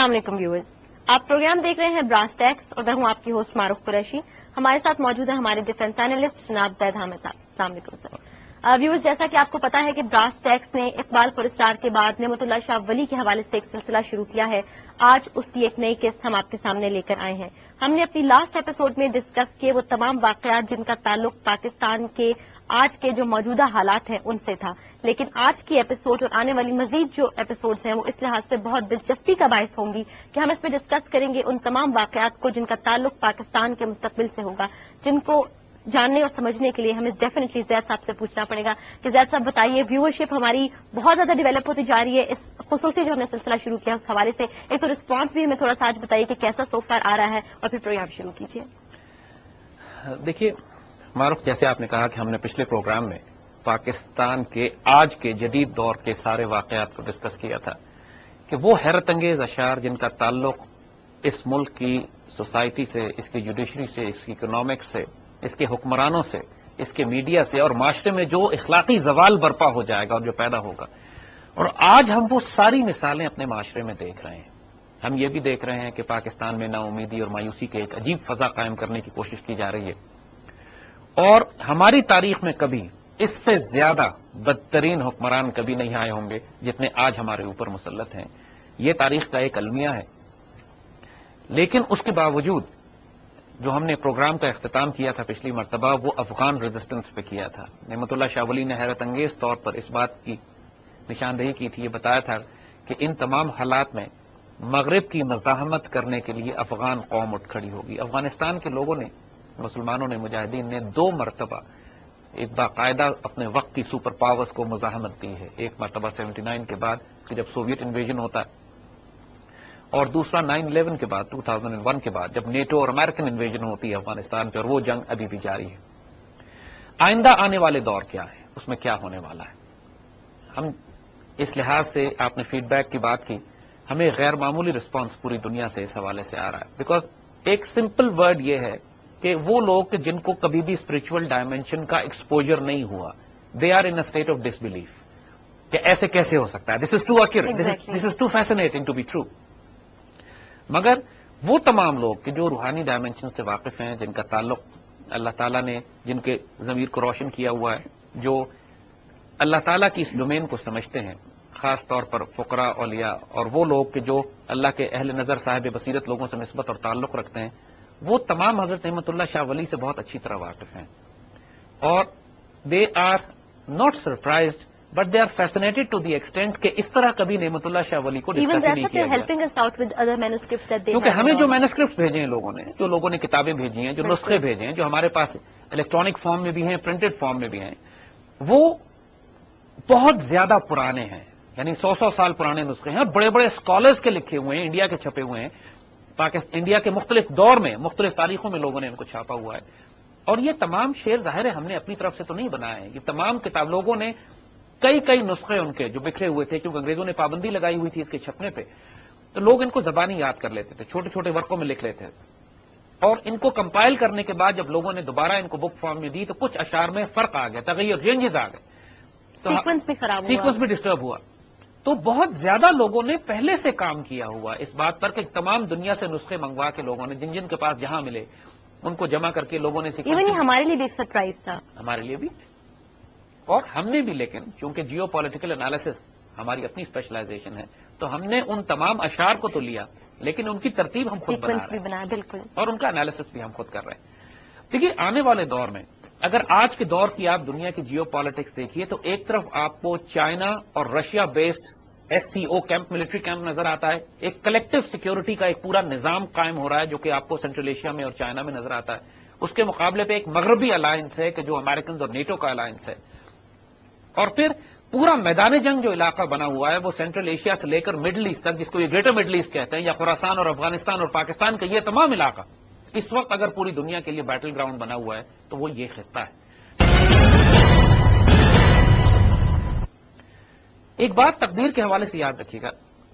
السلام علیکم ویورز، آپ پروگرام دیکھ رہے ہیں براس ٹیکس اور میں ہوں آپ کی ہوسٹ معروف قریشی. ہمارے ساتھ موجود ہیں ہمارے ڈیفینس اینالسٹ جناب زید حامد صاحب. السلام علیکم سر. ویورز، جیسا کہ آپ کو پتا ہے کہ براس ٹیکس نے اقبال پر اسٹار کے بعد نعمت اللہ شاہ ولی کے حوالے سے ایک سلسلہ شروع کیا ہے. آج اس کی ایک نئی قسط ہم آپ کے سامنے لے کر آئے ہیں. ہم نے اپنی لاسٹ ایپیسوڈ میں ڈسکس کیے وہ تمام واقعات جن کا تعلق پاکستان کے آج کے جو موجودہ حالات ہیں ان سے تھا، لیکن آج کی ایپیسوڈ اور آنے والی مزید جو ایپیسوڈز ہیں وہ اس لحاظ سے بہت دلچسپی کا باعث ہوں گی کہ ہم اس میں ڈسکس کریں گے ان تمام واقعات کو جن کا تعلق پاکستان کے مستقبل سے ہوگا، جن کو جاننے اور سمجھنے کے لیے ہمیں ڈیفینیٹلی زید صاحب سے پوچھنا پڑے گا کہ زید صاحب بتائیے، ویورشپ ہماری بہت زیادہ ڈیولپ ہوتی جا رہی ہے اس خصوصی جو ہم نے سلسلہ شروع کیا اس حوالے سے. ایک تو رسپانس بھی ہمیں تھوڑا سا آج بتائیے کہ کیسا سو فار آ رہا ہے اور پھر پروگرام شروع کیجیے. دیکھیے معروف، جیسے آپ نے کہا کہ ہم نے پچھلے پروگرام میں پاکستان کے آج کے جدید دور کے سارے واقعات کو ڈسکس کیا تھا کہ وہ حیرت انگیز اشعار جن کا تعلق اس ملک کی سوسائٹی سے، اس کی جوڈیشری سے، اس کی اکنامکس سے، اس کے حکمرانوں سے، اس کے میڈیا سے اور معاشرے میں جو اخلاقی زوال برپا ہو جائے گا اور جو پیدا ہوگا. اور آج ہم وہ ساری مثالیں اپنے معاشرے میں دیکھ رہے ہیں. ہم یہ بھی دیکھ رہے ہیں کہ پاکستان میں نا امیدی اور مایوسی کے ایک عجیب فضا قائم کرنے کی کوشش کی جا رہی ہے، اور ہماری تاریخ میں کبھی اس سے زیادہ بدترین حکمران کبھی نہیں آئے ہوں گے جتنے آج ہمارے اوپر مسلط ہیں. یہ تاریخ کا ایک المیہ ہے. لیکن اس کے باوجود جو ہم نے پروگرام کا اختتام کیا تھا پچھلی مرتبہ وہ افغان ریزسٹنس پہ کیا تھا. نعمت اللہ شاہ ولی نے حیرت انگیز طور پر اس بات کی نشاندہی کی تھی، یہ بتایا تھا کہ ان تمام حالات میں مغرب کی مزاحمت کرنے کے لیے افغان قوم اٹھ کھڑی ہوگی. افغانستان کے لوگوں نے، مسلمانوں نے، مجاہدین نے 2 مرتبہ ایک باقاعدہ اپنے وقت کی سپر پاورز کو مزاحمت دی ہے. ایک مرتبہ 79 کے بعد کہ جب سوویت انویژن ہوتا ہے، اور دوسرا 9/11 کے بعد 2001 کے بعد جب نیٹو اور امریکن انویژن ہوتی ہے افغانستان پہ، اور وہ جنگ ابھی بھی جاری ہے. آئندہ آنے والے دور کیا ہے، اس میں کیا ہونے والا ہے. ہم اس لحاظ سے، آپ نے فیڈ بیک کی بات کی، ہمیں غیر معمولی رسپانس پوری دنیا سے اس حوالے سے آ رہا ہے. بیکاز ایک سمپل ورڈ یہ ہے کہ وہ لوگ جن کو کبھی بھی اسپرچل ڈائمینشن کا ایکسپوجر نہیں ہوا، they are in state of disbelief کہ ایسے کیسے ہو سکتا ہے. This is too accurate, this is too fascinating to be true. مگر وہ تمام لوگ کہ جو روحانی ڈائمینشن سے واقف ہیں، جن کا تعلق اللہ تعالیٰ نے، جن کے ضمیر کو روشن کیا ہوا ہے، جو اللہ تعالیٰ کی اس ڈومین کو سمجھتے ہیں، خاص طور پر فقراء، اولیاء، اور وہ لوگ کہ جو اللہ کے اہل نظر صاحب بصیرت لوگوں سے نسبت اور تعلق رکھتے ہیں، وہ تمام حضرت نعمت اللہ شاہ ولی سے بہت اچھی طرح واقف ہیں. اور they are not surprised but they are fascinated to the extent کہ اس طرح کبھی نعمت اللہ شاہ ولی کو ڈسکس نہیں کیا گیا. کیونکہ ہمیں جو مینوسکرپٹس بھیجے ہیں لوگوں نے، جو لوگوں نے کتابیں بھیجی ہیں، جو نسخے بھیجے ہیں، جو ہمارے پاس الیکٹرانک فارم میں بھی ہیں، پرنٹڈ فارم میں بھی ہیں، وہ بہت زیادہ پرانے ہیں. یعنی 100 سال پرانے نسخے ہیں، اور بڑے بڑے اسکالرز کے لکھے ہوئے ہیں، انڈیا کے چھپے ہوئے ہیں. انڈیا کے مختلف دور میں، مختلف تاریخوں میں لوگوں نے ان کو چھاپا ہوا ہے. اور یہ تمام شعر ظاہر ہے ہم نے اپنی طرف سے تو نہیں بنائے ہیں. یہ تمام کتاب لوگوں نے کئی نسخے ان کے جو بکھرے ہوئے تھے، کیونکہ انگریزوں نے پابندی لگائی ہوئی تھی اس کے چھپنے پہ، تو لوگ ان کو زبانی یاد کر لیتے تھے، چھوٹے چھوٹے ورقوں میں لکھ لیتے تھے. اور ان کو کمپائل کرنے کے بعد جب لوگوں نے دوبارہ ان کو بک فارم میں دی تو کچھ اشعار میں فرق آ گیا، تغیر، چینجز آ گئے، سیکوینس بھی ڈسٹرب ہوا. تو بہت زیادہ لوگوں نے پہلے سے کام کیا ہوا اس بات پر کہ تمام دنیا سے نسخے منگوا کے لوگوں نے جن کے پاس جہاں ملے ان کو جمع کر کے لوگوں نے ہمارے لیے بھی ایک سرپرائز تھا، ہمارے لیے بھی، اور ہم نے بھی. لیکن چونکہ جیو پولیٹیکل انالیسس ہماری اپنی اسپیشلائزیشن ہے تو ہم نے ان تمام اشعار کو تو لیا، لیکن ان کی ترتیب ہم خود بنا رہے ہیں، بالکل، اور ان کا انالیسس بھی ہم خود کر رہے ہیں. دیکھیے آنے والے دور میں اگر آج کے دور کی آپ دنیا کی جیو پالیٹکس دیکھیے تو ایک طرف آپ کو چائنا اور Russia based SCO camp, military camp نظر آتا ہے. ایک کلیکٹو سیکیورٹی کا ایک پورا نظام قائم ہو رہا ہے جو کہ آپ کو سینٹرل ایشیا میں اور چائنا میں نظر آتا ہے. اس کے مقابلے پہ ایک مغربی الائنس ہے کہ جو امریکنز اور نیٹو کا الائنس ہے. اور پھر پورا میدان جنگ جو علاقہ بنا ہوا ہے وہ سینٹرل ایشیا سے لے کر مڈل ایسٹ تک، جس کو یہ گریٹر مڈل ایسٹ کہتے ہیں، یا خراسان اور افغانستان اور پاکستان کا یہ تمام علاقہ اس وقت اگر پوری دنیا کے لیے بیٹل گراؤنڈ بنا ہوا ہے تو وہ یہ خطہ ہے. ایک بات تقدیر کے حوالے سے یاد رکھیے گا،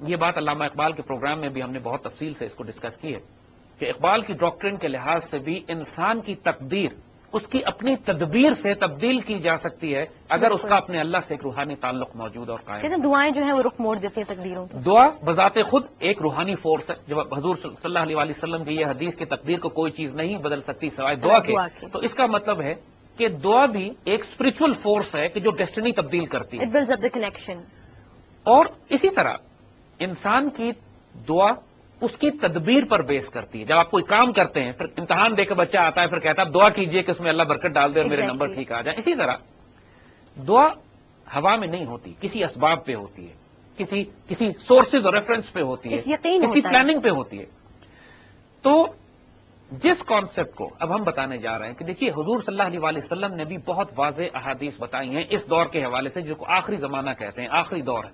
یہ بات علامہ اقبال کے پروگرام میں بھی ہم نے بہت تفصیل سے اس کو ڈسکس کی ہے کہ اقبال کی ڈاکٹرن کے لحاظ سے بھی انسان کی تقدیر اس کی اپنی تدبیر سے تبدیل کی جا سکتی ہے اگر اس کا اپنے اللہ سے ایک روحانی تعلق موجود اور قائم ہے۔ کہتے ہیں دعائیں جو ہیں وہ رخ موڑ دیتی ہیں تقدیروں کی۔ دعا بذات خود ایک روحانی فورس ہے۔ جب حضور صلی اللہ علیہ وسلم کی یہ حدیث کی تقدیر کو کوئی چیز نہیں بدل سکتی سوائے دعا کے، تو اس کا مطلب ہے کہ دعا بھی ایک اسپرچل فورس ہے کہ جو ڈیسٹنی تبدیل کرتی ہے۔ It builds up the connection۔ اور اسی طرح انسان کی دعا اس کی تدبیر پر بیس کرتی ہے۔ جب آپ کوئی کام کرتے ہیں، پھر امتحان دے کے بچہ آتا ہے، پھر کہتا ہے اب دعا کیجئے کہ اس میں اللہ برکت ڈال دے اور میرے نمبر ٹھیک آ جائیں۔ اسی طرح دعا ہوا میں نہیں ہوتی، کسی اسباب پہ ہوتی ہے، کسی سورسز اور ریفرنس پہ ہوتی ہے، کسی پلاننگ پہ ہوتی ہے۔ تو جس کانسیپٹ کو اب ہم بتانے جا رہے ہیں کہ دیکھیے حضور صلی اللہ علیہ وسلم نے بھی بہت واضح احادیث بتائی ہیں اس دور کے حوالے سے، جس کو آخری زمانہ کہتے ہیں، آخری دور ہے۔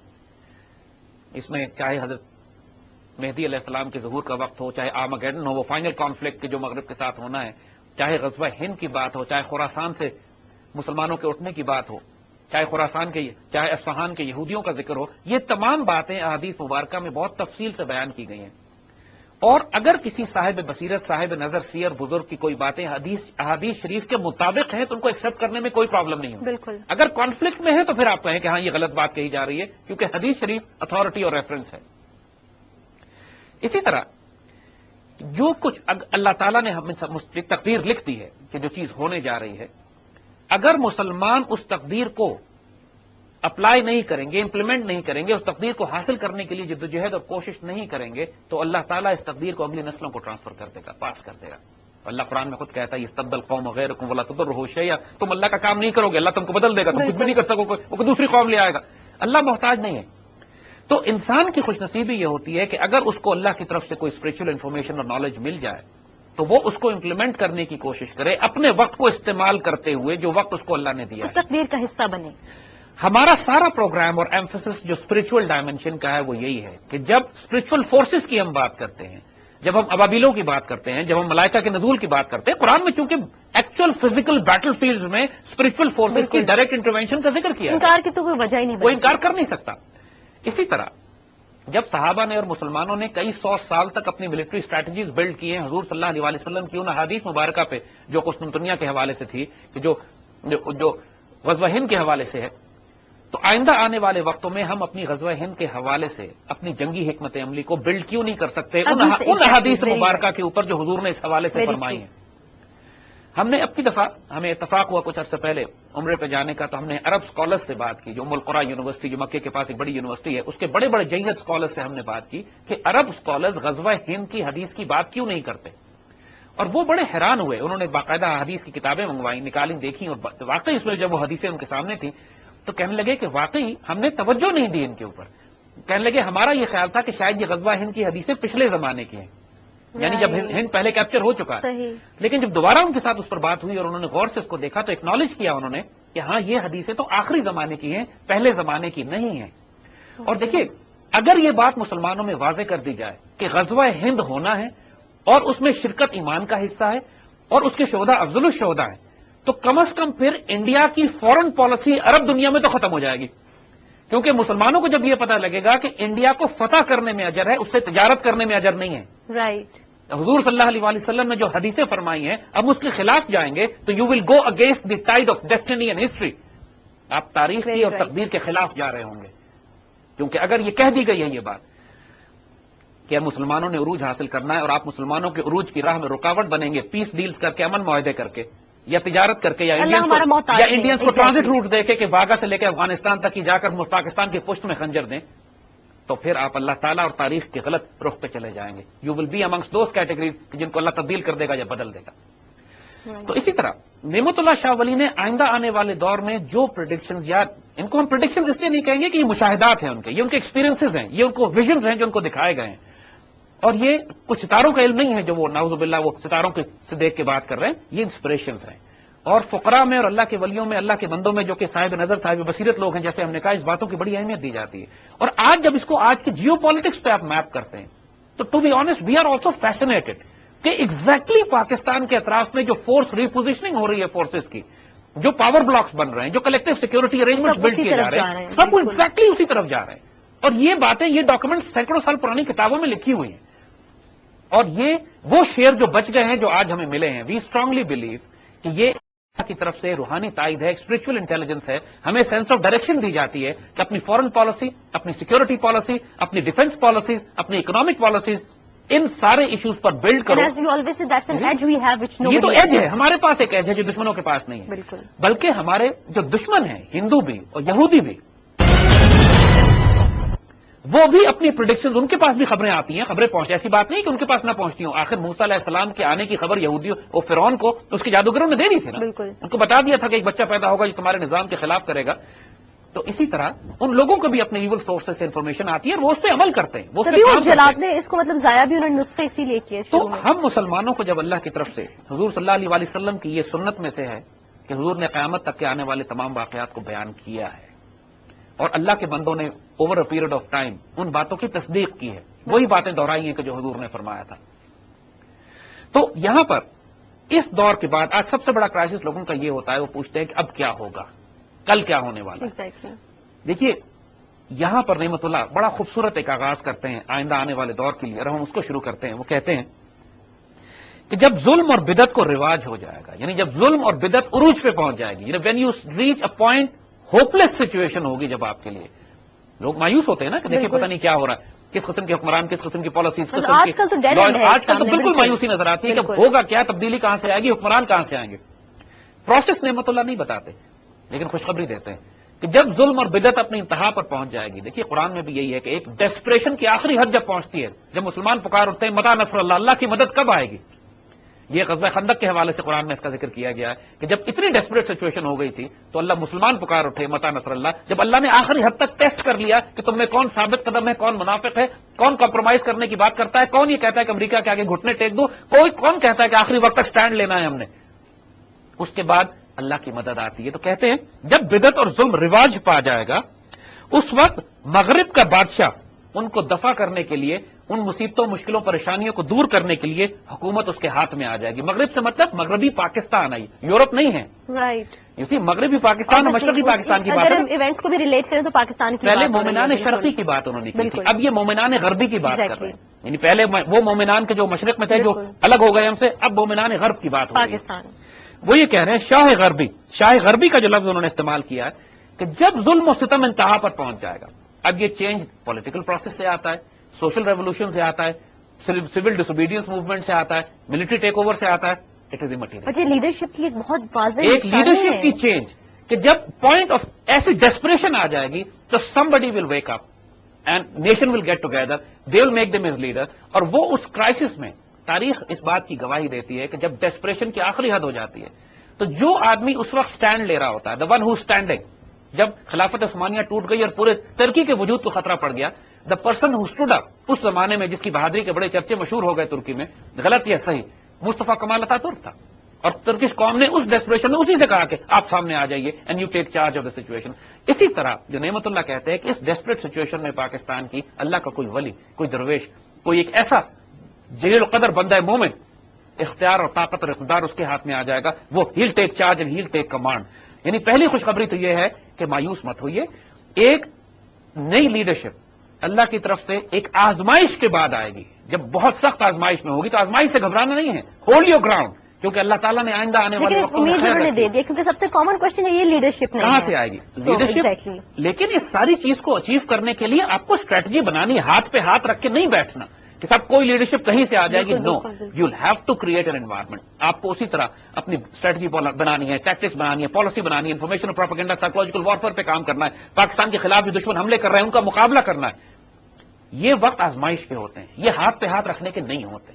اس میں چاہے حضرت مہدی علیہ السلام کے ظہور کا وقت ہو، چاہے آرمگیڈن ہو، وہ فائنل کانفلکٹ کے جو مغرب کے ساتھ ہونا ہے، چاہے غزوہ ہند کی بات ہو، چاہے خراسان سے مسلمانوں کے اٹھنے کی بات ہو، چاہے اصفہان کے یہودیوں کا ذکر ہو، یہ تمام باتیں احادیث مبارکہ میں بہت تفصیل سے بیان کی گئی ہیں۔ اور اگر کسی صاحب بصیرت، صاحب نظر، سیر بزرگ کی کوئی باتیں احادیث شریف کے مطابق ہیں تو ان کو ایکسیپٹ کرنے میں کوئی پرابلم نہیں ہوگی۔ بالکل۔ اگر کانفلکٹ میں ہے تو پھر آپ کہیں کہ ہاں یہ غلط بات کہی جا رہی ہے، کیونکہ حدیث شریف اتھارٹی اور ریفرنس ہے۔ اسی طرح جو کچھ اللہ تعالیٰ نے ہمیں تقدیر لکھ دی ہے کہ جو چیز ہونے جا رہی ہے، اگر مسلمان اس تقدیر کو اپلائی نہیں کریں گے، امپلیمنٹ نہیں کریں گے، اس تقدیر کو حاصل کرنے کے لیے جدوجہد اور کوشش نہیں کریں گے، تو اللہ تعالیٰ اس تقدیر کو اگلی نسلوں کو ٹرانسفر کر دے گا، پاس کر دے گا۔ اللہ قرآن میں خود کہتا ہے استبدل قوم غیرکم ولا تضرہ شیئا، تم اللہ کا کام نہیں کرو گے، اللہ تم کو بدل دے گا، تم کچھ بھی نہیں کر سکو گے، وہ دوسری قوم لے آئے گا۔ اللہ محتاج نہیں ہے۔ تو انسان کی خوش نصیبی یہ ہوتی ہے کہ اگر اس کو اللہ کی طرف سے کوئی اسپرچل انفارمیشن اور نالج مل جائے تو وہ اس کو امپلیمنٹ کرنے کی کوشش کرے، اپنے وقت کو استعمال کرتے ہوئے جو وقت اس کو اللہ نے دیا ہے، تقدیر کا حصہ بنے۔ ہمارا سارا پروگرام اور ایمفسس جو اسپرچل ڈائمنشن کا ہے وہ یہی ہے کہ جب اسپرچل فورسز کی ہم بات کرتے ہیں، جب ہم ابابیلوں کی بات کرتے ہیں، جب ہم ملائکہ کے نزول کی بات کرتے ہیں، قرآن میں چونکہ ایکچوئل فزیکل بیٹل فیلڈ میں اسپرچل فورسز کی ڈائریکٹ انٹروینشن کا ذکر کیا ہے، انکار کی تو کوئی وجہ ہی نہیں، وہ انکار کر نہیں سکتا۔ اسی طرح جب صحابہ نے اور مسلمانوں نے کئی سو سال تک اپنی ملٹری اسٹریٹجیز بلڈ کی ہیں حضور صلی اللہ علیہ وسلم کی ان احادیث مبارکہ پہ جو قسطنطنیہ کے حوالے سے تھی، کہ جو غزوہ ہند کے حوالے سے ہے، تو آئندہ آنے والے وقتوں میں ہم اپنی غزوہ ہند کے حوالے سے اپنی جنگی حکمت عملی کو بلڈ کیوں نہیں کر سکتے ان احادیث مبارکہ کے اوپر جو حضور نے اس حوالے سے فرمائی ہیں۔ ہم نے اپنی دفعہ ہمیں اتفاق ہوا کچھ عرصے پہلے عمرے پہ جانے کا، تو ہم نے عرب اسکالرز سے بات کی، جو ام القریٰ یونیورسٹی جو مکے کے پاس ایک بڑی یونیورسٹی ہے، اس کے بڑے بڑے جیہد اسکالرز سے ہم نے بات کی کہ عرب اسکالرز غزوہ ہند کی حدیث کی بات کیوں نہیں کرتے، اور وہ بڑے حیران ہوئے۔ انہوں نے باقاعدہ حدیث کی کتابیں منگوائیں، نکالیں، دیکھیں، اور واقعی اس میں جب وہ حدیثیں ان کے سامنے تھیں تو کہنے لگے کہ واقعی ہم نے توجہ نہیں دی ان کے اوپر۔ کہنے لگے ہمارا یہ خیال تھا کہ شاید یہ غزوہ ہند کی حدیثیں پچھلے زمانے کی ہیں، یعنی جب ہند پہلے کیپچر ہو چکا ہے، لیکن جب دوبارہ ان کے ساتھ اس پر بات ہوئی اور انہوں نے غور سے اس کو دیکھا تو ایکنالج کیا انہوں نے کہ ہاں یہ حدیثیں تو آخری زمانے کی ہیں، پہلے زمانے کی نہیں ہیں۔ اور دیکھیے اگر یہ بات مسلمانوں میں واضح کر دی جائے کہ غزوہ ہند ہونا ہے اور اس میں شرکت ایمان کا حصہ ہے اور اس کے شہداء افضل الشہداء ہیں، تو کم از کم پھر انڈیا کی فورن پالیسی عرب دنیا میں تو ختم ہو جائے گی، کیونکہ مسلمانوں کو جب یہ پتہ لگے گا کہ انڈیا کو فتح کرنے میں اجر ہے، اس سے تجارت کرنے میں اجر نہیں ہے۔ رائٹ۔ حضور صلی اللہ علیہ وسلم نے جو حدیثیں فرمائی ہیں اب اس کے خلاف جائیں گے تو you will go against the tied of destiny and history, آپ تاریخ کی اور تقدیر کے خلاف جا رہے ہوں گے، کیونکہ اگر یہ کہہ دی گئی ہے یہ بات کہ مسلمانوں نے عروج حاصل کرنا ہے اور آپ مسلمانوں کے عروج کی راہ میں رکاوٹ بنیں گے پیس ڈیلز کر کے، امن معاہدے کر کے، یا تجارت کر کے، یا انڈینز کو ٹرانزٹ روٹ دے کے کہ واگا سے لے کے افغانستان تک ہی جا کر پاکستان کی پشت میں خنجر دیں، تو پھر آپ اللہ تعالیٰ اور تاریخ کے غلط رخ پہ چلے جائیں گے۔ You will be amongst those categories جن کو اللہ تبدیل کر دے گا یا بدل دے گا۔ تو اسی طرح نعمت اللہ شاہ ولی نے آئندہ آنے والے دور میں جو پریڈکشنز، یا ان کو ہم پریڈکشنز اس لیے نہیں کہیں گے کہ یہ مشاہدات ہیں ان کے، یہ ان کے ایکسپیرینسز ہیں، یہ ان کو ویژنز ہیں جو ان کو دکھائے گئے ہیں، اور یہ کچھ ستاروں کا علم نہیں ہے جو وہ نعوذ باللہ وہ ستاروں سے دیکھ کے بات کر رہے ہیں، یہ انسپریشنز ہیں۔ اور فقراء میں اور اللہ کے ولیوں میں، اللہ کے بندوں میں جو کہ صاحب نظر، صاحب بصیرت لوگ ہیں، جیسے ہم نے کہا، اس باتوں کی بڑی اہمیت دی جاتی ہے۔ اور آج جب اس کو آج کی جیو پالیٹکس پہ آپ میپ کرتے ہیں تو to be honest we are also fascinated کہ ایگزیکٹلی پاکستان کے اطراف میں جو فورس ریپوزیشننگ ہو رہی ہے فورسز کی، جو پاور بلاکس بن رہے ہیں، جو کلیکٹو سیکورٹی ارینجمنٹ بلڈ کیے جا رہے ہیں، سب وہ ایگزیکٹلی اسی طرف جا رہے ہیں۔ اور یہ باتیں، یہ ڈاکومنٹ سینکڑوں سال پرانی کتابوں میں لکھی ہوئی ہیں، اور یہ وہ شعر جو بچ گئے ہیں جو آج ہمیں ملے ہیں۔ وی اسٹرانگلی بلیو کہ یہ کی طرف سے روحانی تائید ہے، اسپرچل انٹیلیجنس ہے، ہمیں سینس آف ڈائریکشن دی جاتی ہے کہ اپنی فورن پالیسی، اپنی سیکورٹی پالیسی، اپنی ڈیفنس پالیسیز، اپنی اکنامک پالیسیز، ان سارے ایشوز پر بلڈ کرو. یہ تو ایج ہے، ہمارے پاس ایک ایج ہے جو دشمنوں کے پاس نہیں ہے. بالکل. بلکہ ہمارے جو دشمن ہیں، ہندو بھی اور یہودی بھی، وہ بھی اپنی پریڈکشنز، ان کے پاس بھی خبریں آتی ہیں، خبریں پہنچ، ایسی بات نہیں کہ ان کے پاس نہ پہنچتی ہوں. آخر موسیٰ علیہ السلام کے آنے کی خبر یہودیوں اور فرعون کو اس کے جادوگروں نے دے دی تھی نا. بالکل. ان کو بتا دیا تھا کہ ایک بچہ پیدا ہوگا جو تمہارے نظام کے خلاف کرے گا. تو اسی طرح ان لوگوں کو بھی اپنے ایول سورسز سے انفارمیشن آتی ہے اور وہ اس پہ عمل کرتے ہیں، وہ اس پہ کام کرتے ہیں. اس کو مطلب ضائع بھی انہوں نے نسخے اسی لیے کیے. تو ہم مسلمانوں کو جب اللہ کی طرف سے حضور صلی اللہ علیہ وسلم کی یہ سنت میں سے ہے کہ حضور نے قیامت تک کے آنے والے تمام واقعات کو بیان کیا ہے، اور اللہ کے بندوں نے over a period of time ان باتوں کی تصدیق کی ہے، وہی باتیں دہرائی ہیں کہ جو حضور نے فرمایا تھا. تو یہاں پر اس دور کے بعد آج سب سے بڑا کرائسس لوگوں کا یہ ہوتا ہے، وہ پوچھتے ہیں کہ اب کیا ہوگا، کل کیا ہونے والا ہے. دیکھیے یہاں پر نعمت اللہ بڑا خوبصورت ایک آغاز کرتے ہیں آئندہ آنے والے دور کے لیے، اور ہم اس کو شروع کرتے ہیں. وہ کہتے ہیں کہ جب ظلم اور بدعت کو رواج ہو جائے گا، یعنی جب ظلم اور بدعت عروج پہ پہنچ جائے گی، when you reach a point hope less situation ہوگی، جب آپ کے لیے لوگ مایوس ہوتے ہیں نا کہ دیکھیں پتہ نہیں کیا ہو رہا ہے، کس قسم کے حکمران، کس قسم کی پالیسیز، آج کل تو بالکل مایوسی نظر آتی ہے کہ ہوگا کیا، تبدیلی کہاں سے آئے گی، حکمران کہاں سے آئیں گے. پروسیس نعمت اللہ نہیں بتاتے لیکن خوشخبری دیتے ہیں کہ جب ظلم اور بدعت اپنی انتہا پر پہنچ جائے گی. دیکھیے قرآن میں بھی یہی ہے کہ ایک ڈیسپریشن کی آخری حد جب پہنچتی ہے، جب مسلمان پکار اٹھتے ہیں متى نصر اللہ، اللہ کی مدد کب آئے گی. یہ غزوہ خندق کے حوالے سے قرآن میں اس کا ذکر کیا گیا ہے کہ جب اتنی ڈیسپریٹ سچویشن ہو گئی تھی تو اللہ مسلمان پکار اٹھے متى نصر اللہ، جب اللہ نے آخری حد تک ٹیسٹ کر لیا کہ تم میں کون ثابت قدم ہے، کون منافق ہے، کون کمپرومائز کرنے کی بات کرتا ہے، کون یہ کہتا ہے کہ امریکہ کے آگے گھٹنے ٹیک دو، کون کہتا ہے کہ آخری وقت تک سٹینڈ لینا ہے ہم نے. اس کے بعد اللہ کی مدد آتی ہے. تو کہتے ہیں جب بدعت اور ظلم رواج پا جائے گا، اس وقت مغرب کا بادشاہ ان کو دفع کرنے کے لیے، ان مصیبتوں، مشکلوں، پریشانیوں کو دور کرنے کے لیے حکومت اس کے ہاتھ میں آ جائے گی. مغرب سے مطلب مغربی پاکستان آئی، یورپ نہیں ہے. رائٹ. اسی مغربی پاکستان اور مشرقی پاکستان کی بات ہے. ایونٹس کو بھی ریلیٹ کریں تو پاکستان کی پہلے مومنان شرقی کی بات انہوں نے کی تھی، اب یہ مومنان غربی کی بات کر رہے ہیں. یعنی پہلے وہ مومنان کے جو مشرق میں تھے جو الگ ہو گئے ہم سے، اب مومنان غرب کی بات ہو رہی ہے. وہ یہ کہہ رہے ہیں شاہ غربی کا جو لفظ انہوں نے استعمال کیا ہے کہ جب ظلم و ستم انتہا پر پہنچ جائے گا. اب یہ چینج پولیٹیکل پروسیس سے آتا ہے، سوشل ریولوشن سے آتا ہے، سول ڈس موومنٹ سے آتا ہے، ملٹری ٹیک اوور سے آتا ہے. It is immaterial. یہ لیڈرشپ کی ایک بہت واضح ایک لیڈرشپ کی چینج کہ جب پوائنٹ آف ایسی ڈیسپریشن آ جائے گی تو somebody will wake up and nation will get together, they will make them as leader. اور وہ اس کرائسس میں تاریخ اس بات کی گواہی دیتی ہے کہ جب ڈیسپریشن کی آخری حد ہو جاتی ہے تو جو آدمی اس وقت سٹینڈ لے رہا ہوتا ہے، the one who is standing، جب خلافت عثمانیہ ٹوٹ گئی اور پورے ترکی کے وجود کو خطرہ پڑ گیا، the person who stood up اس زمانے میں جس کی بہادری کے بڑے چرچے مشہور ہو گئے ترکی میں، غلط یا صحیح، مصطفیٰ کمال اتا ترک تھا. اور ترکش قوم نے اس ڈیسپریشن میں اسی سے کہا کہ آپ سامنے آ جائیے and you take charge of the situation. اسی طرح جو نعمت اللہ کہتے ہیں کہ اس ڈیسپریٹ سچویشن میں پاکستان کی اللہ کا کوئی ولی، کوئی درویش، کوئی ایک ایسا جلیل القدر بندہ مومن، اختیار اور طاقت اور اقتدار اس کے ہاتھ میں آ جائے گا، وہ he'll take charge and he'll take command. یعنی پہلی خوشخبری تو یہ ہے کہ مایوس مت ہوئیے. ایک نئی لیڈرشپ اللہ کی طرف سے ایک آزمائش کے بعد آئے گی. جب بہت سخت آزمائش میں ہوگی تو آزمائش سے گھبرانا نہیں ہے، ہولڈ یور گراؤنڈ، کیونکہ اللہ تعالیٰ نے آئندہ آنے والے وقتوں میں خیر رکھی. دے دیا کیونکہ سب سے کامن کوشچن ہے یہ لیڈرشپ کہاں سے آئے گی لیڈرشپ. لیکن اس ساری چیز کو اچیو کرنے کے لیے آپ کو اسٹریٹجی بنانی، ہاتھ پہ ہاتھ رکھ کے نہیں بیٹھنا کہ سب کوئی لیڈرشپ کہیں سے آ جائے گی. No, you will have to create an environment. آپ کو اسی طرح اپنی اسٹریٹجی بنانی ہے، ٹیکٹکس بنانی ہے، پالیسی بنانی ہے، انفارمیشن اور پروپیگنڈا، سائیکولوجیکل وارفیئر پہ کام کرنا ہے. پاکستان کے خلاف جو دشمن حملے کر رہے ہیں ان کا مقابلہ کرنا ہے. یہ وقت آزمائش کے ہوتے ہیں، یہ ہاتھ پہ ہاتھ رکھنے کے نہیں ہوتے.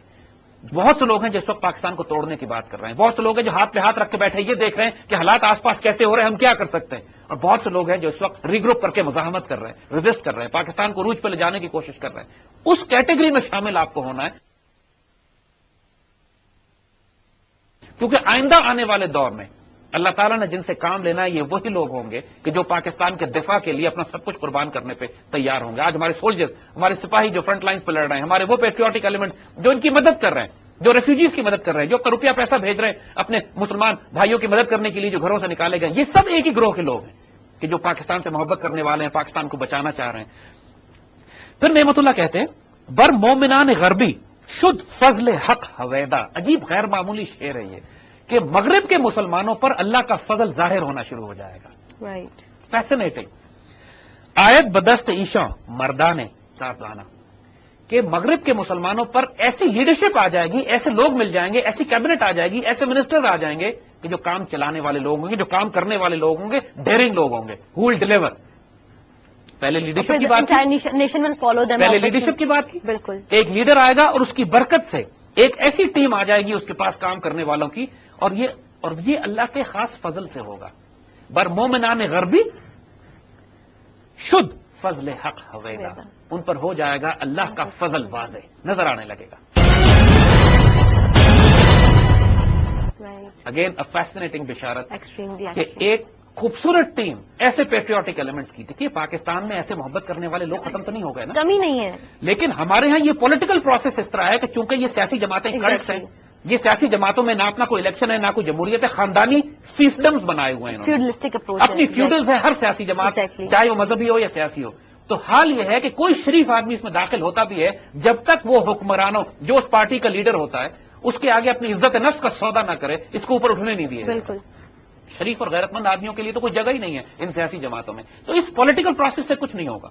بہت سے لوگ ہیں جس وقت پاکستان کو توڑنے کی بات کر رہے ہیں، بہت سے لوگ ہیں جو ہاتھ پہ ہاتھ رکھ کے بیٹھے یہ دیکھ رہے ہیں کہ حالات آس پاس کیسے ہو رہے ہیں، ہم کیا کر سکتے ہیں. اور بہت سے لوگ ہیں جو اس وقت ری گروپ کر کے مزاحمت کر رہے ہیں، ریزسٹ کر رہے ہیں، پاکستان کو عروج پہ لے جانے کی کوشش کر رہے ہیں. اس کیٹیگری میں شامل آپ کو ہونا ہے، کیونکہ آئندہ آنے والے دور میں اللہ تعالیٰ نے جن سے کام لینا ہے یہ وہی لوگ ہوں گے کہ جو پاکستان کے دفاع کے لیے اپنا سب کچھ قربان کرنے پہ تیار ہوں گے. آج ہمارے سولجرز، ہمارے سپاہی جو فرنٹ لائنز پہ لڑ رہے ہیں، ہمارے وہ پیٹریوٹک ایلیمنٹ جو ان کی مدد کر رہے ہیں، جو ریفیوجیز کی مدد کر رہے ہیں، جو روپیہ پیسہ بھیج رہے ہیں اپنے مسلمان بھائیوں کی مدد کرنے کے لیے جو گھروں سے نکالے گئے، یہ سب ایک ہی گروہ کے لوگ ہیں کہ جو پاکستان سے محبت کرنے والے ہیں، پاکستان کو بچانا چاہ رہے ہیں. پھر نعمت اللہ کہتے ہیں بر مومنان غربی شد فضل حق حویدہ. عجیب غیر معمولی شعر ہے یہ کہ مغرب کے مسلمانوں پر اللہ کا فضل ظاہر ہونا شروع ہو جائے گا. رائٹ. فیسنیٹنگ. آیت بدست ایشاں مردانے کارخانہ کہ مغرب کے مسلمانوں پر ایسی لیڈرشپ آ جائے گی، ایسے لوگ مل جائیں گے، ایسی کیبنٹ آ جائے گی، ایسے منسٹرز آ جائیں گے کہ جو کام چلانے والے لوگ ہوں گے، جو کام کرنے والے لوگ ہوں گے، ڈیئرنگ لوگ ہوں گے، ہو ول ڈیلیور. پہلے لیڈرشپ کی بات کی، نیشن ول فالو دیم. پہلے لیڈرشپ کی بات کی. بالکل. ایک لیڈر آئے گا اور اس کی برکت سے ایک ایسی ٹیم آ جائے گی اس کے پاس کام کرنے والوں کی، اور یہ اللہ کے خاص فضل سے ہوگا. بر مومنان غربی شد فضل حق ہوئے گا، ان پر ہو جائے گا اللہ کا فضل واضح نظر آنے لگے گا. اگین اے فیسنیٹنگ بشارت کہ ایک خوبصورت ٹیم ایسے پیٹریوٹک ایلیمنٹس کی. دیکھیے پاکستان میں ایسے محبت کرنے والے لوگ ختم تو نہیں ہو گئے نا، کمی نہیں ہے، لیکن ہمارے ہاں یہ پولیٹیکل پروسیس اس طرح ہے کہ چونکہ یہ سیاسی جماعتیں کلٹس ہیں، یہ سیاسی جماعتوں میں نہ اپنا کوئی الیکشن ہے نہ کوئی جمہوریت ہے، خاندانی فیفڈمز بنائے ہوئے ہیں انہوں نے، فیوڈلسٹک اپروچ اپنی فیوڈلز ہے ہر سیاسی جماعت، چاہے وہ مذہبی ہو یا سیاسی ہو. تو حال یہ ہے کہ کوئی شریف آدمی اس میں داخل ہوتا بھی ہے، جب تک وہ حکمرانوں جو اس پارٹی کا لیڈر ہوتا ہے اس کے آگے اپنی عزت نفس کا سودا نہ کرے، اس کو اوپر اٹھنے نہیں دیے. بالکل. شریف اور غیرت مند آدمیوں کے لیے تو کوئی جگہ ہی نہیں ہے ان سیاسی جماعتوں میں. تو اس پولیٹیکل پروسیس سے کچھ نہیں ہوگا.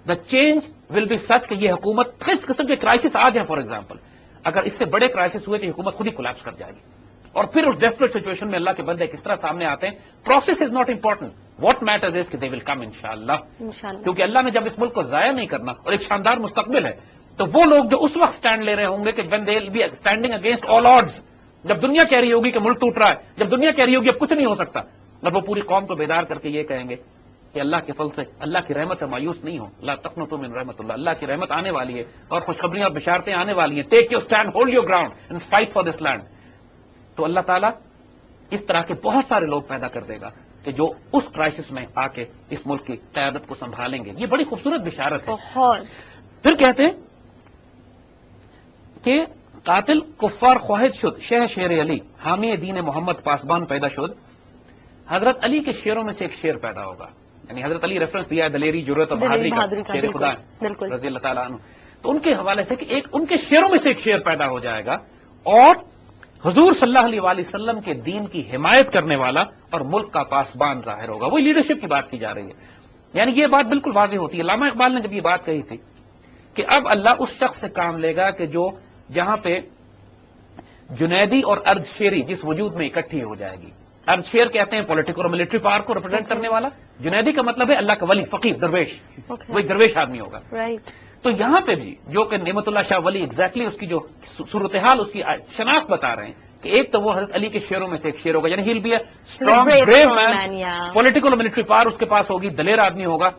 دا چینج ول بی سچ کہ یہ حکومت کس قسم کے کرائسس آج ہیں، فار ایگزامپل اگر اس سے بڑے کرائسس ہوئے تو حکومت خود ہی کولیپس کر جائے گی. اور پھر اس ڈیسپریٹ سچویشن میں اللہ کے بندے کس طرح سامنے آتے ہیں. Process is not important, what matters is کہ دے ول کم انشاءاللہ. کیونکہ اللہ نے جب اس ملک کو ضائع نہیں کرنا اور ایک شاندار مستقبل ہے، تو وہ لوگ جو اس وقت سٹینڈ لے رہے ہوں گے کہ when they will be standing against all odds، جب دنیا کہہ رہی ہوگی کہ ملک ٹوٹ رہا ہے، جب دنیا کہہ رہی ہوگی اب کچھ نہیں ہو سکتا، اور وہ پوری قوم کو بیدار کر کے یہ کہیں گے کہ اللہ کے فضل سے، اللہ کی رحمت سے مایوس نہیں ہو، لا تقنطوا من رحمت اللہ، اللہ کی رحمت آنے والی ہے اور خوشخبریاں اور بشارتیں آنے والی ہیں. Take your stand, hold your ground and fight for this land. تو اللہ تعالیٰ اس طرح کے بہت سارے لوگ پیدا کر دے گا کہ جو اس کرائسس میں آ کے اس ملک کی قیادت کو سنبھالیں گے. یہ بڑی خوبصورت بشارت ہے. پھر کہتے ہیں کہ قاتل کفار خواہد شد شہ شیر علی حامی دین محمد پاسبان پیدا شد. حضرت علی کے شعروں میں سے ایک شعر پیدا ہوگا، یعنی حضرت علی ریفرنس دیا ہے دلیری، جرأت اور بہادری کا، شیر خدا رضی اللہ تعالیٰ عنہ. تو ان کے حوالے سے کہ ایک ان کے شعروں میں سے ایک شعر پیدا ہو جائے گا اور حضور صلی اللہ علیہ وآلہ وسلم کے دین کی حمایت کرنے والا اور ملک کا پاسبان ظاہر ہوگا. وہی لیڈرشپ کی بات کی جا رہی ہے. یعنی یہ بات بالکل واضح ہوتی ہے. علامہ اقبال نے جب یہ بات کہی تھی کہ اب اللہ اس شخص سے کام لے گا کہ جو جہاں پہ جنیدی اور ارد شیری جس وجود میں اکٹھی ہو جائے گی. ارد شیر کہتے ہیں پولیٹیکل اور ملٹری پاور کو ریپرزینٹ کرنے والا، جنیدی کا مطلب ہے اللہ کا ولی، فقیر، درویش، وہی درویش آدمی ہوگا. تو یہاں پہ بھی جو کہ نعمت اللہ شاہ ولی ایگزیکٹلی اس کی جو صورتحال اس کی شناخت بتا رہے ہیں کہ ایک تو وہ حضرت علی کے شعروں میں سے ایک شعر ہوگا، یعنی he'll be a strong brave man, political اور ملٹری پاور اس کے پاس ہوگی، دلیر آدمی ہوگا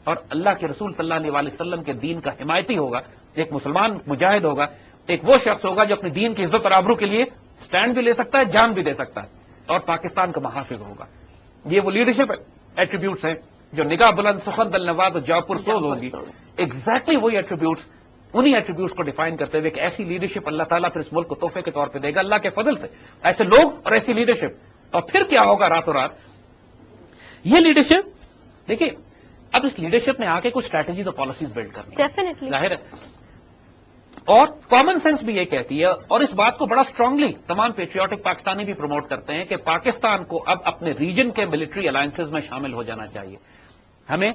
اور اللہ کے رسول صلی اللہ علیہ وسلم کے دین کا حمایتی ہوگا، ایک مسلمان مجاہد ہوگا، ایک وہ شخص ہوگا جو اپنے دین کی عزت اور آبرو کے لیے سٹینڈ بھی لے سکتا ہے، جان بھی دے سکتا ہے اور پاکستان کا محافظ ہوگا. یہ وہ لیڈرشپ ایٹریبیوٹس ہیں جو نگاہ بلند، سخن دل نواز اور جاپر سوز ہوگی. ایگزیکٹلی وہی ایٹریبیوٹس، انہی ایٹریبیوٹس کو ڈیفائن کرتے ہوئے کہ ایسی لیڈرشپ اللہ تعالیٰ پھر اس ملک کو تحفے کے طور پہ دے گا اللہ کے فضل سے، ایسے لوگ اور ایسی لیڈرشپ. اور پھر کیا ہوگا راتوں رات یہ لیڈرشپ. دیکھیے اب اس لیڈرشپ نے آ کے کچھ اسٹریٹجیز اور پالیسیز بلڈ کرنی ظاہر ہے، اور کامن سینس بھی یہ کہتی ہے اور اس بات کو بڑا اسٹرانگلی تمام پیٹریوٹک پاکستانی بھی پروموٹ کرتے ہیں کہ پاکستان کو اب اپنے ریجن کے ملٹری الائنسز میں شامل ہو جانا چاہیے. ہمیں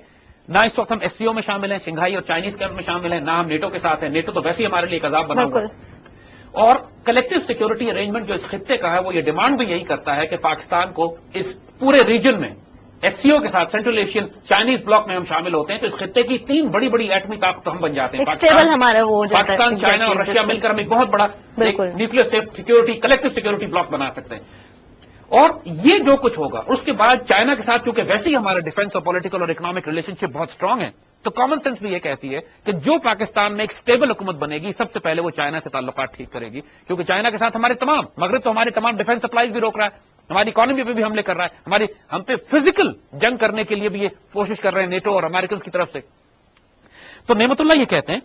نہ اس وقت ہم ایس سی او میں شامل ہیں، شنگھائی اور چائنیز کیمپ میں شامل ہیں، نہ ہم نیٹو کے ساتھ ہیں. نیٹو تو ویسے ہی ہمارے لیے ایک عذاب بنا ہوا ہے. اور کلیکٹو سیکورٹی ارینجمنٹ جو اس خطے کا ہے وہ یہ ڈیمانڈ بھی یہی کرتا ہے کہ پاکستان کو اس پورے ریجن میں ایس سی او کے ساتھ سینٹرل ایشین چائنیز بلاک میں ہم شامل ہوتے ہیں تو اس خطے کی 3 بڑی بڑی ایٹمی طاقت ہم بن جاتے ہیں. پاکستان، چائنا اور رشیا مل کر ہم ایک بہت بڑا nuclear security collective security block بنا سکتے ہیں. اور یہ جو کچھ ہوگا اس کے بعد چائنا کے ساتھ چونکہ ویسے ہی ہمارا ڈیفینس اور پولیٹیکل اور اکنامک ریلیشن شپ بہت اسٹرانگ ہے تو کامن سینس بھی یہ کہتی ہے کہ جو پاکستان میں ایک اسٹیبل حکومت بنے گی سب سے پہلے وہ چائنا سے تعلقات ٹھیک کرے گی. کیونکہ چائنا کے ساتھ ہمارے تمام مغرب تو ہمارے تمام ڈیفینس سپلائیز بھی روک رہا ہے، ہماری اکانومی پہ بھی حملے کر رہا ہے، ہم پہ فزیکل جنگ کرنے کے لیے بھی یہ کوشش کر رہے ہیں نیٹو اور امریکنز کی طرف سے. تو نعمت اللہ یہ کہتے ہیں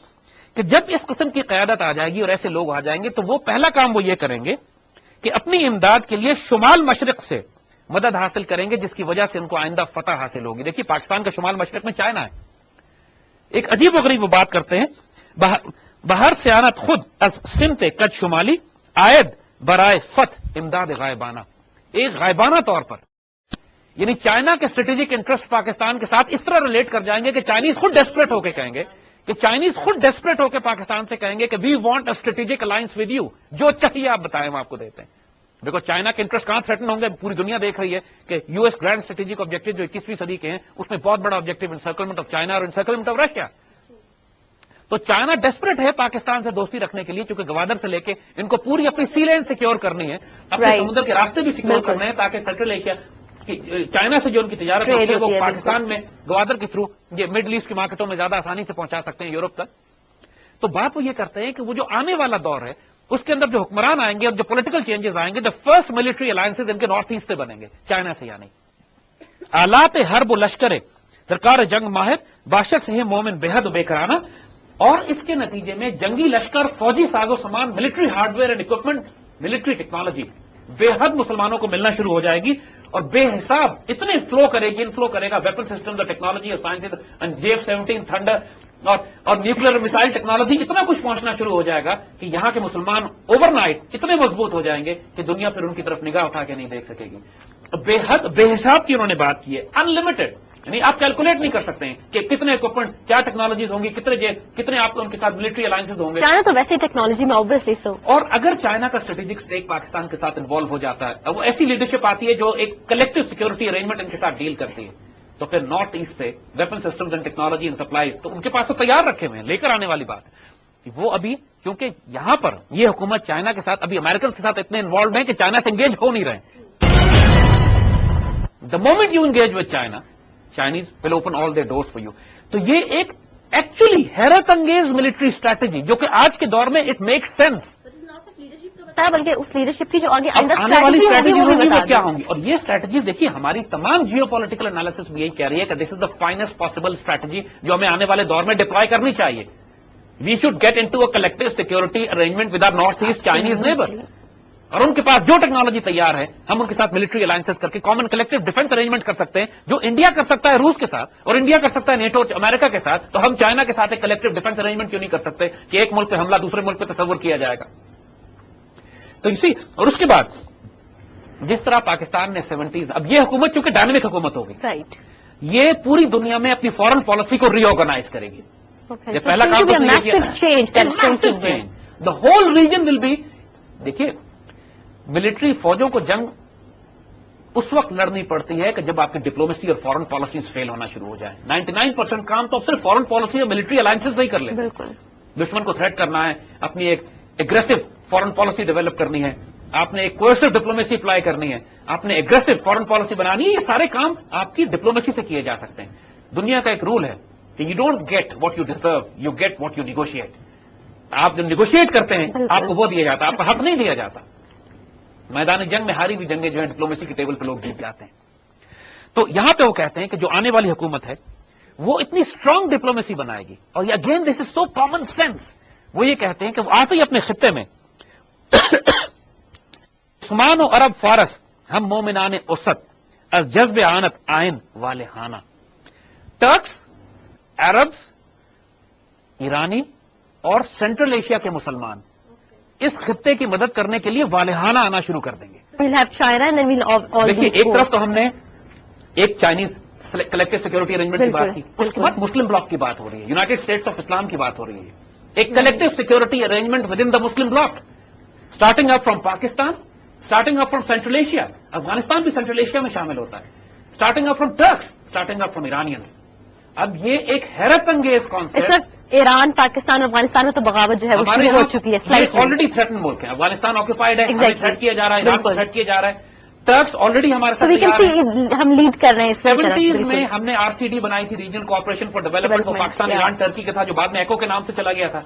کہ جب اس قسم کی قیادت آ جائے گی اور ایسے لوگ آ جائیں گے تو وہ پہلا کام وہ یہ کریں گے کہ اپنی امداد کے لیے شمال مشرق سے مدد حاصل کریں گے جس کی وجہ سے ان کو آئندہ فتح حاصل ہوگی. دیکھیے پاکستان کا شمال مشرق میں چائنا ہے. ایک عجیب و غریب وہ بات کرتے ہیں، باہر سیانت خود از سمت کچھ شمالی آید برائے فتح امداد غائبانہ، ایک غائبانہ طور پر، یعنی چائنا کے اسٹریٹجک انٹرسٹ پاکستان کے ساتھ اس طرح ریلیٹ کر جائیں گے کہ چائنیز خود ڈیسپریٹ ہو کے کہیں گے پاکستان سے کہیں گے کہ we want a strategic alliance with you, جو چاہیے آپ بتائیں ہم آپ کو دیتے ہیں. بیکاز چائنا کے انٹرسٹ کہاں تھریٹن ہوں گے؟ پوری دنیا دیکھ رہی ہے کہ U S grand strategic objective جو 21ویں صدی کے ہیں، اس میں بہت بڑا آبجیکٹو انسرکلمنٹ آف چائنا اور انسرکلمنٹ آف رشیا. تو چائنا ڈیسپریٹ ہے پاکستان سے دوستی رکھنے کے لیے، کیونکہ گوادر سے لے کے ان کو پوری اپنی سی لینڈ سیکیور کرنی ہے، اپنے سمندر کے راستے بھی سیکیور کرنے ہیں، تاکہ سینٹرل ایشیا کی چائنا سے جو ان کی تجارت ہوتی ہے وہ پاکستان میں گوادر کے تھرو یہ مڈل ایسٹ کی مارکیٹوں میں زیادہ آسانی سے پہنچا سکتے ہیں، یورپ تک. تو بات وہ یہ کرتے ہیں کہ وہ جو آنے والا دور ہے اس کے اندر جو حکمران آئیں گے اور جو پولیٹیکل چینجز آئیں گے، دا فرسٹ ملٹری الائنسز ان کے نارتھ ایسٹ سے بنیں گے، چائنا سے یعنی. آلات حرب و لشکر درکار جنگ ماہر باشد سے مومن بے حد و بے کرانہ، اور اس کے نتیجے میں جنگی لشکر، فوجی ساز و سامان، military hard where and equipment, military technology بے حد مسلمانوں کو ملنا شروع ہو جائے گی، اور بے حساب اتنے انفلو کرے گا ویپن سسٹم اور ٹیکنالوجی اور سائنس، JF-17 تھنڈر اور نیوکلیر میسائل ٹیکنالوجی، اتنا کچھ پہنچنا شروع ہو جائے گا کہ یہاں کے مسلمان اوور نائٹ اتنے مضبوط ہو جائیں گے کہ دنیا پھر ان کی طرف نگاہ اٹھا کے نہیں دیکھ سکے گی. بے حد بے حساب کی انہوں نے بات کی ہے، ان لمیٹڈ، یعنی آپ کیلکولیٹ نہیں کر سکتے ہیں کہ کتنے اکوپمنٹ، کیا ٹیکنالوجیز ہوں گی، کتنے آپ کو ان کے ساتھ ملٹری الائنسز ہوں گے. چائنا تو ویسے ٹیکنالوجی میں obviously so. اور اگر چائنا کا اسٹریٹجک اسٹیک پاکستان کے ساتھ انوالو ہو جاتا ہے، وہ ایسی لیڈرشپ آتی ہے جو ایک کلیکٹو سیکورٹی ارینجمنٹ ان کے ساتھ ڈیل کرتی ہے، تو پھر نارتھ ایسٹ سے weapon systems and technology and supplies تو ان کے پاس تو تیار رکھے ہوئے ہیں. لے کر آنے والی بات ہے وہ ابھی، کیونکہ یہاں پر یہ حکومت چائنا کے ساتھ ابھی امریکن کے ساتھ اتنے انوالوڈ ہیں کہ چائنا سے انگیج ہو نہیں رہے. The moment you engage with China, Chinese will open all their doors for you. تو یہ ایک ایکچولی حیرت انگیز ملٹری اسٹریٹجی جو کہ آج کے دور میں اٹ میک سینس، بلکہ اس لیڈرشپ کی جو آگے آنے والی اسٹریٹجی ہوگی وہ کیا ہوں گی. اور یہ اسٹریٹجیز دیکھیے ہماری تمام جیو پولیٹیکل انالیسس بھی یہی کہہ رہی ہے کہ this is the finest possible strategy جو ہمیں آنے والے دور میں ڈپلوائے کرنی چاہیے. We should get into a collective security arrangement with our north east Chinese neighbour, اور ان کے پاس جو ٹیکنالوجی تیار ہے ہم ان کے ساتھ ملٹری الائنسز کر کے کامن کلیکٹو ڈیفنس ارینجمنٹ کر سکتے ہیں، جو انڈیا کر سکتا ہے روس کے ساتھ اور انڈیا کر سکتا ہے نیٹو امریکہ کے ساتھ. تو ہم چائنا کے ساتھ ایک کلیکٹو ڈیفنس ارینجمنٹ کیوں نہیں کر سکتے کہ ایک ملک پہ حملہ دوسرے ملک پہ تصور کیا جائے گا. تو اسی اور اس کے بعد جس طرح پاکستان نے 70s، اب یہ حکومت چونکہ ڈائنامک حکومت ہوگی، رائٹ، یہ پوری دنیا میں اپنی فورن پالیسی کو ری آرگنائز کرے گی. یہ پہلا کام the whole region will be. دیکھیے ملٹری فوجوں کو جنگ اس وقت لڑنی پڑتی ہے کہ جب آپ کی ڈپلومیسی اور فورن پالیسیز فیل ہونا شروع ہو جائیں. 99% کام تو صرف فورن پالیسی اور ملٹری الائنسز سے ہی کر لیں. بالکل، دشمن کو تھریٹ کرنا ہے، اپنی ایک اگریسو فورن پالیسی ڈیولپ کرنی ہے، آپ نے ایک کوئرسو ڈپلومیسی اپلائی کرنی ہے، آپ نے اگریسو فورن پالیسی بنانی ہے. یہ سارے کام آپ کی ڈپلومیسی سے کیے جا سکتے ہیں. دنیا کا ایک رول ہے کہ you don't get what you deserve, you get what you negotiate. آپ جو نیگوشیٹ کرتے ہیں آپ کو وہ دیا جاتا ہے، آپ کا حق نہیں دیا جاتا. میدان جنگ میں ہاری ہوئی جنگیں جو ہیں ڈپلومیسی کے ٹیبل پہ لوگ جیت جاتے ہیں. تو یہاں پہ وہ کہتے ہیں کہ جو آنے والی حکومت ہے وہ اتنی اسٹرانگ ڈپلومیسی بنائے گی. اور again this is so common sense. وہ یہ کہتے ہیں کہ وہ آتے ہی اپنے خطے میں عثمان و عرب فارس ہم مومنان اسد از جذب آنت آئین والے ہانہ، ٹرکس، عربس، ایرانی اور سینٹرل ایشیا کے مسلمان اس خطے کی مدد کرنے کے لیے والہانہ آنا شروع کر دیں گے. دیکھیے ایک طرف تو ہم نے ایک چائنیز کلیکٹو سیکورٹی ارینجمنٹ کی بات کی، اس کے بعد مسلم بلاک کی بات ہو رہی ہے، یونائٹڈ اسٹیٹس آف اسلام کی بات ہو رہی ہے. ایک collective security arrangement with in the Muslim bloc, starting up from Pakistan, starting up from central Asia, Afghanistan بھی سینٹرل ایشیا میں شامل ہوتا ہے، starting up from Turks, starting up from Iranians. اب یہ ایک حیرت انگیز کانسیپٹ. ایران، پاکستان، افغانستان میں تو بغاوت جو ہے وہ شروع ہو چکی ہے، آلریڈی تھریٹن ملک ہے. افغانستان آکوپائڈ ہے، تھریٹ کیا جا رہا ہے، ایران کو تھریٹ کیا جا رہا ہے. ٹرکس آلریڈی ہمارے ساتھ ہم لیڈ کر رہے ہیں. 70s میں ہم نے RCD بنائی تھی، ریجنل کوآپریشن فار ڈیولپمنٹ، وہ پاکستان، ایران، ٹرکی کا تھا جو بعد میں ایکو کے نام سے چلا گیا تھا.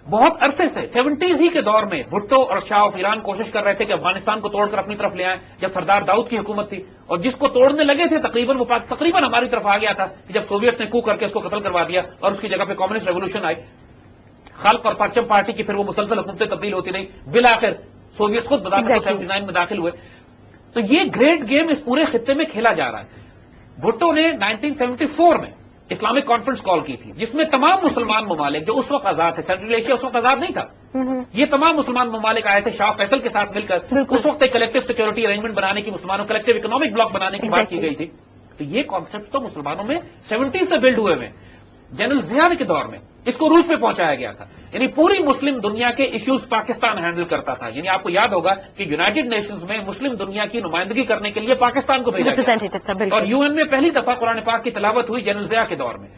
بہت عرصے سے 70s ہی کے دور میں بھٹو اور شاہ آف ایران کوشش کر رہے تھے کہ افغانستان کو توڑ کر اپنی طرف لے آئیں، جب سردار داؤد کی حکومت تھی. اور جس کو توڑنے لگے تھے تقریباً ہماری طرف آ گیا تھا کہ جب سوویٹس نے کو کر کے اس کو قتل کروا دیا اور اس کی جگہ پہ کمیونسٹ ریولوشن آئی. خلق اور پرچم پارٹی کی پھر وہ مسلسل حکومتیں تبدیل ہوتی رہی، بالآخر سوویت خود بتا کر 79 میں داخل ہوئے. تو یہ گریٹ گیم اس پورے خطے میں کھیلا جا رہا ہے. بھٹو نے 1974 میں اسلامک کانفرنس کال کی تھی جس میں تمام مسلمان ممالک جو اس وقت آزاد تھے، سینٹرل ایشیا اس وقت آزاد نہیں تھا، یہ تمام مسلمان ممالک آئے تھے شاہ فیصل کے ساتھ مل کر، اس وقت ایک کلیکٹو سیکورٹی ارینجمنٹ بنانے کی، مسلمانوں کلیکٹو اکنامک بلاک بنانے کی بات کی گئی تھی. تو یہ کانسیپٹ تو مسلمانوں میں 70 سے بلڈ ہوئے ہیں. جنرل ضیاء کے دور میں اس کو روس پہ پہنچایا گیا تھا. یعنی پوری مسلم دنیا کے ایشوز پاکستان ہینڈل کرتا تھا. یعنی آپ کو یاد ہوگا کہ یونائیٹڈ نیشنز میں مسلم دنیا کی نمائندگی کرنے کے لیے پاکستان کو بھیجا گیا، اور UN میں پہلی دفعہ قرآن پاک کی تلاوت ہوئی جنرل ضیاء کے دور میں.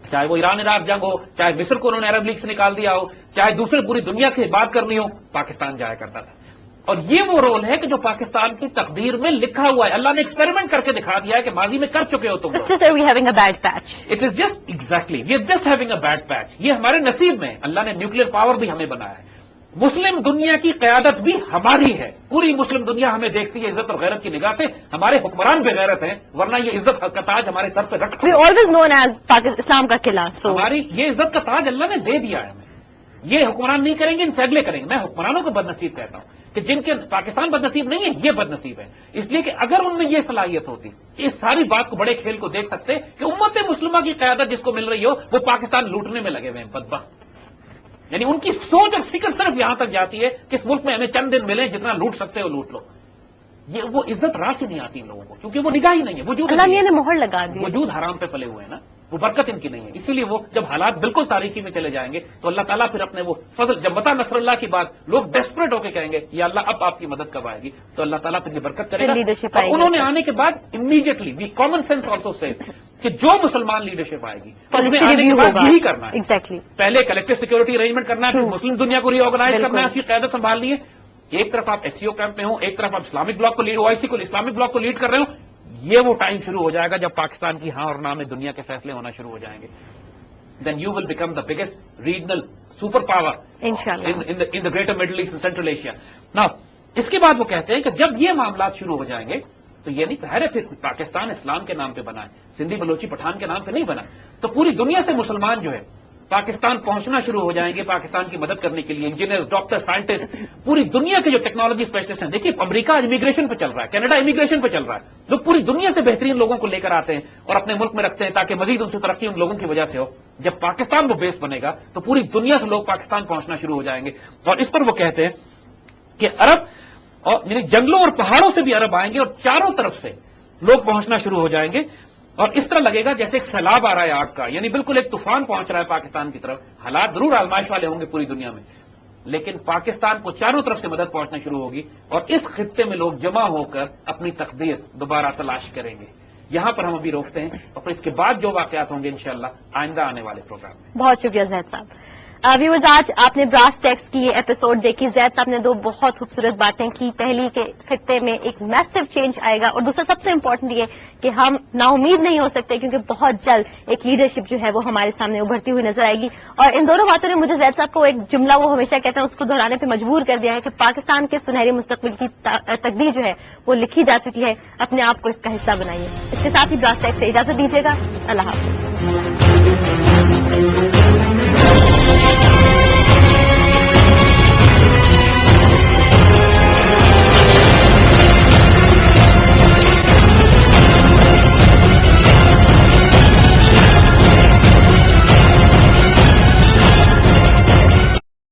چاہے وہ ایران عراق جنگ ہو، چاہے مصر کو انہوں نے عرب لیگ سے نکال دیا ہو، چاہے دوسرے پوری دنیا سے بات کرنی ہو، پاکستان جایا کرتا تھا. اور یہ وہ رول ہے کہ جو پاکستان کی تقدیر میں لکھا ہوا ہے. اللہ نے ایکسپیریمنٹ کر کے دکھا دیا ہے کہ ماضی میں کر چکے ہو تم. It is just exactly we are just having a bad patch. یہ ہمارے نصیب میں اللہ نے نیوکلیر پاور بھی ہمیں بنایا ہے. مسلم دنیا کی قیادت بھی ہماری ہے. پوری مسلم دنیا ہمیں دیکھتی ہے عزت اور غیرت کی نگاہ سے. ہمارے حکمران بے غیرت ہیں، ورنہ یہ عزت کا تاج ہمارے سر پہ رکھا ہے. اسلام کا قلعہ. ہماری یہ عزت کا تاج اللہ نے دے دیا ہے ہمیں. یہ حکمران نہیں کریں گے، ان سے اگلے کریں گے. میں حکمرانوں کو بد نصیب کہتا ہوں کہ جن کے پاکستان بد نصیب نہیں ہے، یہ بد نصیب ہے. اس لیے کہ اگر ان میں یہ صلاحیت ہوتی، اس ساری بات کو بڑے کھیل کو دیکھ سکتے کہ امت مسلمہ کی قیادت جس کو مل رہی ہو وہ پاکستان لوٹنے میں لگے ہوئے ہیں بدبخت. یعنی ان کی سوچ اور فکر صرف یہاں تک جاتی ہے کہ اس ملک میں ہمیں چند دن ملے، جتنا لوٹ سکتے ہو لوٹ لو. یہ وہ عزت راس ہی نہیں آتی ان لوگوں کو، کیونکہ وہ نگاہ ہی نہیں ہے. وجود اللہ نے مہر لگا دی، وجود حرام پہ پلے ہوئے ہیں نا، وہ برکت ان کی نہیں ہے. اسی لیے وہ جب حالات بالکل تاریکی میں چلے جائیں گے تو اللہ تعالیٰ پھر اپنے وہ فضل، جب بتا نصر اللہ کی بات لوگ ڈیسپریٹ ہو کے کہیں گے یا اللہ اب آپ کی مدد کب آئے گی، تو اللہ تعالیٰ پھر یہ برکت کرے گا. اور انہوں نے آنے کے بعد immediately we common sense also سے کہ جو مسلمان لیڈرشپ آئے گی اس میں آنے کے بعد یہی کرنا ہے. پہلے کلیکٹو سیکورٹی ارینجمنٹ کرنا ہے، پھر مسلم دنیا کو ری آرگنائز کرنا ہے، اس کی قیادت سنبھالنی ہے. ایک طرف آپ SCO کیمپ میں ہوں، ایک طرف آپ اسلامک بلاک کو OIC کو اسلامک بلاک کو لیڈ کر رہے ہوں. یہ وہ ٹائم شروع ہو جائے گا جب پاکستان کی ہاں اور نہ میں دنیا کے فیصلے ہونا شروع ہو جائیں گے. Then you will become the biggest regional super power in the greater Middle East and central Asia. نا اس کے بعد وہ کہتے ہیں کہ جب یہ معاملات شروع ہو جائیں گے تو یہ نہیں ظاہر ہے پھر پاکستان اسلام کے نام پہ بنا ہے، سندھی بلوچی پٹھان کے نام پہ نہیں بنا. تو پوری دنیا سے مسلمان جو ہے پاکستان پہنچنا شروع ہو جائیں گے پاکستان کی مدد کرنے کے لیے. انجینئر، ڈاکٹر، سائنٹسٹ، پوری دنیا کے جو ٹیکنالوجی اسپیشلسٹ ہیں. دیکھیے امریکہ امیگریشن پہ چل رہا ہے، کینیڈا امیگریشن پہ چل رہا ہے. لوگ پوری دنیا سے بہترین لوگوں کو لے کر آتے ہیں اور اپنے ملک میں رکھتے ہیں تاکہ مزید ان سے ترقی ان لوگوں کی وجہ سے ہو. جب پاکستان وہ بیس بنے گا تو پوری دنیا سے لوگ پاکستان پہنچنا شروع ہو جائیں گے. اور اس پر وہ کہتے ہیں کہ عرب اور یعنی جنگلوں اور پہاڑوں سے بھی عرب آئیں گے اور چاروں طرف سے لوگ پہنچنا شروع ہو جائیں گے. اور اس طرح لگے گا جیسے ایک سیلاب آ رہا ہے آگ کا، یعنی بالکل ایک طوفان پہنچ رہا ہے پاکستان کی طرف. حالات ضرور آزمائش والے ہوں گے پوری دنیا میں، لیکن پاکستان کو چاروں طرف سے مدد پہنچنا شروع ہوگی اور اس خطے میں لوگ جمع ہو کر اپنی تقدیر دوبارہ تلاش کریں گے. یہاں پر ہم ابھی روکتے ہیں اور پھر اس کے بعد جو واقعات ہوں گے انشاءاللہ آئندہ آنے والے پروگرام میں. بہت شکریہ زید صاحب. ویورز آج آپ نے براس ٹیکس کی یہ ایپیسوڈ دیکھی. زید صاحب نے دو بہت خوبصورت باتیں کی. پہلی کہ خطے میں ایک میسو چینج آئے گا، اور دوسرا سب سے امپورٹنٹ یہ کہ ہم نا امید نہیں ہو سکتے کیونکہ بہت جلد ایک لیڈرشپ جو ہے وہ ہمارے سامنے ابھرتی ہوئی نظر آئے گی. اور ان دونوں باتوں نے مجھے زید صاحب کو ایک جملہ وہ ہمیشہ کہتے ہیں اس کو دہرانے پہ مجبور کر دیا ہے کہ پاکستان کے سنہری مستقبل کی تقدیر جو ہے وہ لکھی جا چکی ہے. اپنے آپ کو اس کا حصہ بنائیے. اس کے ساتھ ہی براس ٹیکس سے اجازت دیجیے گا. اللہ حافظ.